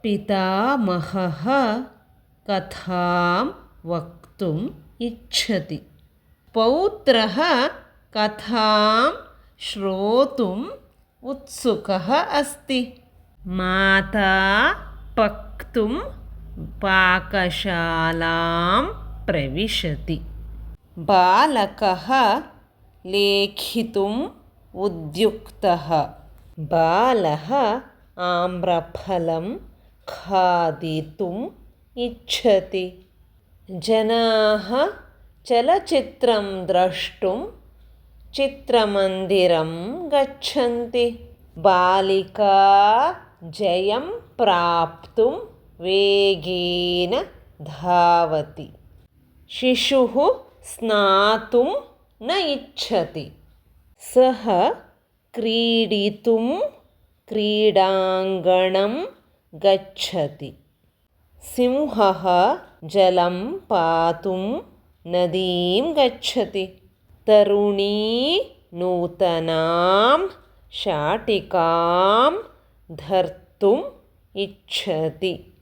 पितामहः कथां वक्तुम् इच्छति। पौत्रः कथां श्रोतुम् उत्सुकः अस्ति। माता पक्तुं पाकशालां प्रविशति। बालकः लेखितुम् उद्युक्तः। बालः आम्रफलं खादितुम् इच्छति। जनाः चलचित्रं द्रष्टुं चित्रमन्दिरं गच्छन्ति। बालिका जयं प्राप्तुं वेगेन धावति। शिशुः स्नातुं न इच्छति। सः क्रीडितुं क्रीडाङ्गणं गच्छति। सिंहः जलं पातुं नदीं गच्छति। तरुणी नूतनां शाटिकां धर्तुम् इच्छति।